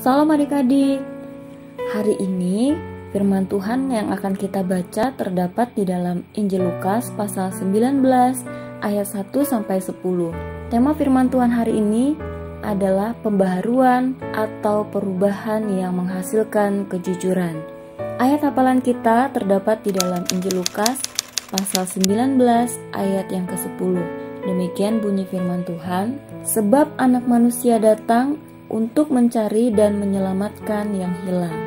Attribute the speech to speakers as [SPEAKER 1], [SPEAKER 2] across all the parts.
[SPEAKER 1] Salam adik-adik. Hari ini firman Tuhan yang akan kita baca terdapat di dalam Injil Lukas pasal 19 ayat 1 sampai 10. Tema firman Tuhan hari ini adalah pembaharuan atau perubahan yang menghasilkan kejujuran. Ayat hafalan kita terdapat di dalam Injil Lukas pasal 19 ayat yang ke-10. Demikian bunyi firman Tuhan, sebab Anak Manusia datang untuk mencari dan menyelamatkan yang hilang.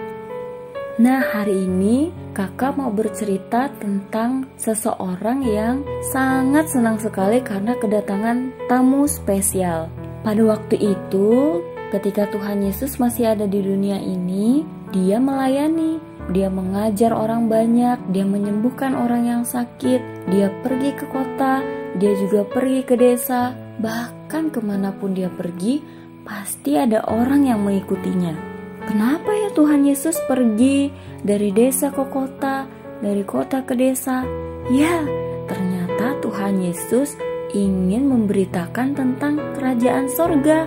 [SPEAKER 1] Nah, hari ini kakak mau bercerita tentang seseorang yang sangat senang sekali karena kedatangan tamu spesial. Pada waktu itu, ketika Tuhan Yesus masih ada di dunia ini, dia melayani, dia mengajar orang banyak, dia menyembuhkan orang yang sakit, dia pergi ke kota, dia juga pergi ke desa, bahkan kemanapun dia pergi, pasti ada orang yang mengikutinya. Kenapa ya Tuhan Yesus pergi dari desa ke kota, dari kota ke desa? Ya, ternyata Tuhan Yesus ingin memberitakan tentang kerajaan sorga.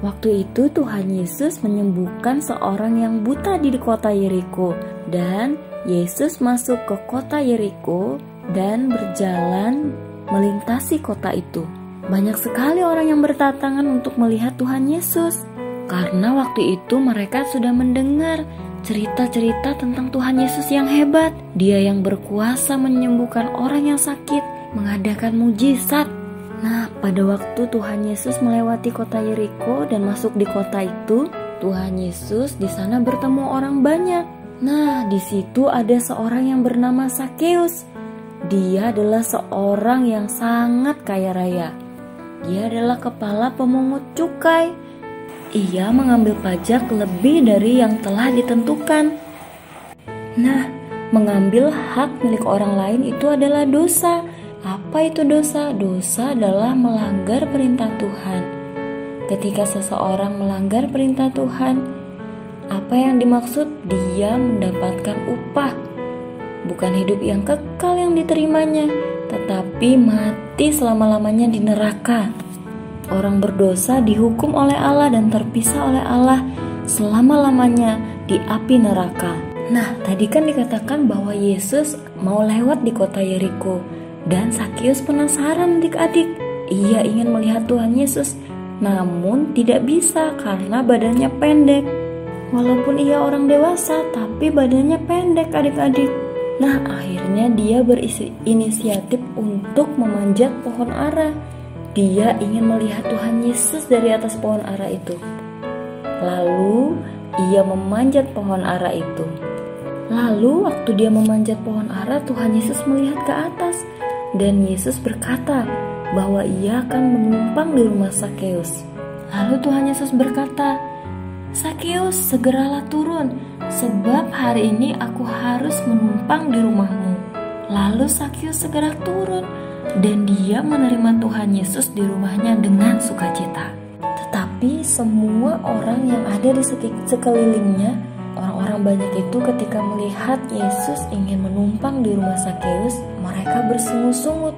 [SPEAKER 1] Waktu itu Tuhan Yesus menyembuhkan seorang yang buta di kota Yeriko. Dan Yesus masuk ke kota Yeriko dan berjalan melintasi kota itu. Banyak sekali orang yang berdatangan untuk melihat Tuhan Yesus. Karena waktu itu mereka sudah mendengar cerita-cerita tentang Tuhan Yesus yang hebat. Dia yang berkuasa menyembuhkan orang yang sakit, mengadakan mujizat. Nah, pada waktu Tuhan Yesus melewati kota Yeriko dan masuk di kota itu, Tuhan Yesus di sana bertemu orang banyak. Nah, di situ ada seorang yang bernama Sakeus. Dia adalah seorang yang sangat kaya raya. Dia adalah kepala pemungut cukai. Ia mengambil pajak lebih dari yang telah ditentukan. Nah, mengambil hak milik orang lain itu adalah dosa. Apa itu dosa? Dosa adalah melanggar perintah Tuhan. Ketika seseorang melanggar perintah Tuhan, apa yang dimaksud? Dia mendapatkan upah. Bukan hidup yang kekal yang diterimanya, tetapi mati selama-lamanya di neraka. Orang berdosa dihukum oleh Allah dan terpisah oleh Allah selama-lamanya di api neraka. Nah, tadi kan dikatakan bahwa Yesus mau lewat di kota Yeriko. Dan Sakeus penasaran adik-adik. Ia ingin melihat Tuhan Yesus, namun tidak bisa karena badannya pendek. Walaupun ia orang dewasa, tapi badannya pendek adik-adik. Nah, akhirnya dia berinisiatif untuk memanjat pohon ara. Dia ingin melihat Tuhan Yesus dari atas pohon ara itu. Lalu, ia memanjat pohon ara itu. Lalu, waktu dia memanjat pohon ara, Tuhan Yesus melihat ke atas. Dan Yesus berkata bahwa ia akan menumpang di rumah Sakeus. Lalu Tuhan Yesus berkata, "Sakeus, segeralah turun, sebab hari ini aku harus menumpang di rumahmu." Lalu Sakeus segera turun dan dia menerima Tuhan Yesus di rumahnya dengan sukacita. Tetapi semua orang yang ada di sekelilingnya, orang-orang banyak itu ketika melihat Yesus ingin menumpang di rumah Sakeus, mereka bersungut-sungut.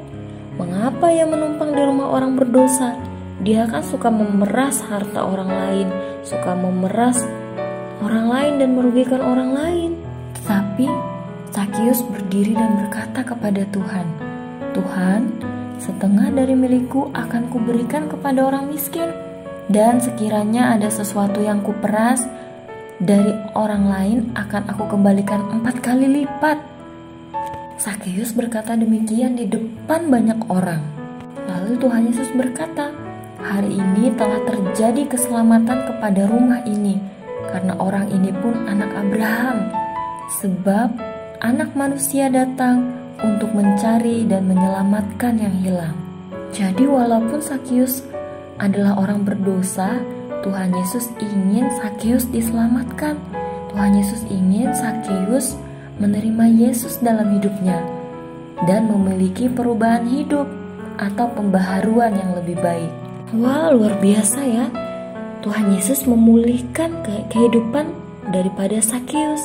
[SPEAKER 1] Mengapa ia menumpang di rumah orang berdosa? Dia kan suka memeras harta orang lain, suka memeras orang lain dan merugikan orang lain. Tetapi Sakeus berdiri dan berkata kepada Tuhan, "Tuhan, setengah dari milikku akan kuberikan kepada orang miskin, dan sekiranya ada sesuatu yang kuperas dari orang lain akan aku kembalikan 4 kali lipat." Sakeus berkata demikian di depan banyak orang. Lalu Tuhan Yesus berkata, "Hari ini telah terjadi keselamatan kepada rumah ini, karena orang ini pun anak Abraham. Sebab Anak Manusia datang untuk mencari dan menyelamatkan yang hilang." Jadi walaupun Sakeus adalah orang berdosa, Tuhan Yesus ingin Sakeus diselamatkan. Tuhan Yesus ingin Sakeus menerima Yesus dalam hidupnya dan memiliki perubahan hidup atau pembaharuan yang lebih baik. Wah, luar biasa ya. Tuhan Yesus memulihkan kehidupan daripada Sakeus.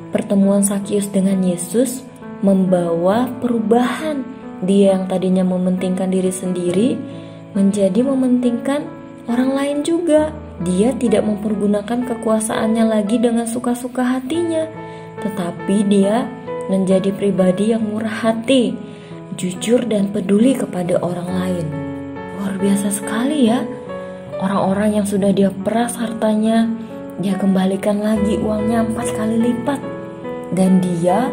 [SPEAKER 1] Pertemuan Sakeus dengan Yesus membawa perubahan. Dia yang tadinya mementingkan diri sendiri menjadi mementingkan orang lain juga. Dia tidak mempergunakan kekuasaannya lagi dengan suka-suka hatinya, tetapi dia menjadi pribadi yang murah hati, jujur dan peduli kepada orang lain. Luar biasa sekali ya. Orang-orang yang sudah dia peras hartanya, dia kembalikan lagi uangnya 4 kali lipat. Dan dia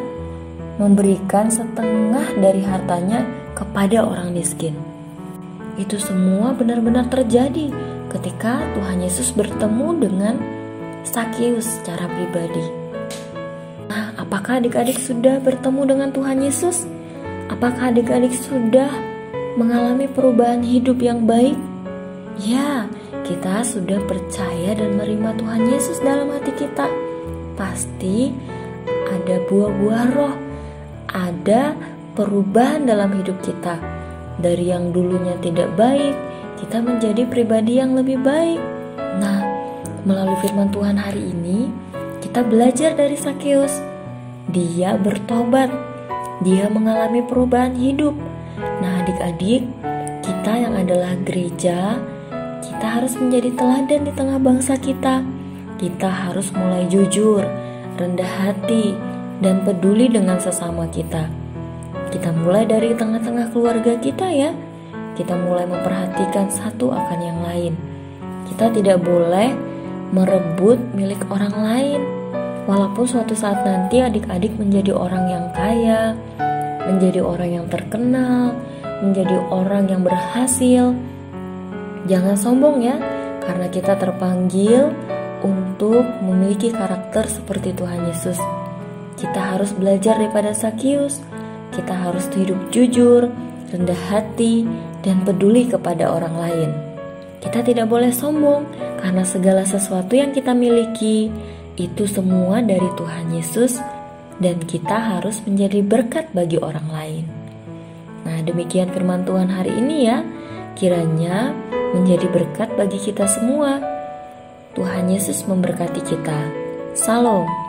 [SPEAKER 1] memberikan setengah dari hartanya kepada orang miskin. Itu semua benar-benar terjadi ketika Tuhan Yesus bertemu dengan Zakheus secara pribadi. Nah, apakah adik-adik sudah bertemu dengan Tuhan Yesus? Apakah adik-adik sudah mengalami perubahan hidup yang baik? Ya, kita sudah percaya dan menerima Tuhan Yesus dalam hati kita. Pasti ada buah-buah roh, ada perubahan dalam hidup kita. Dari yang dulunya tidak baik, kita menjadi pribadi yang lebih baik. Nah, melalui firman Tuhan hari ini, kita belajar dari Zakheus. Dia bertobat, dia mengalami perubahan hidup. Nah, adik-adik, kita yang adalah gereja, kita harus menjadi teladan di tengah bangsa kita. Kita harus mulai jujur, rendah hati, dan peduli dengan sesama kita. Kita mulai dari tengah-tengah keluarga kita ya. Kita mulai memperhatikan satu akan yang lain. Kita tidak boleh merebut milik orang lain. Walaupun suatu saat nanti adik-adik menjadi orang yang kaya, menjadi orang yang terkenal, menjadi orang yang berhasil, jangan sombong ya, karena kita terpanggil untuk memiliki karakter seperti Tuhan Yesus. Kita harus belajar daripada Zakheus. Kita harus hidup jujur, rendah hati, dan peduli kepada orang lain. Kita tidak boleh sombong, karena segala sesuatu yang kita miliki itu semua dari Tuhan Yesus, dan kita harus menjadi berkat bagi orang lain. Nah, demikian firman Tuhan hari ini ya. Kiranya menjadi berkat bagi kita semua. Tuhan Yesus memberkati kita. Shalom.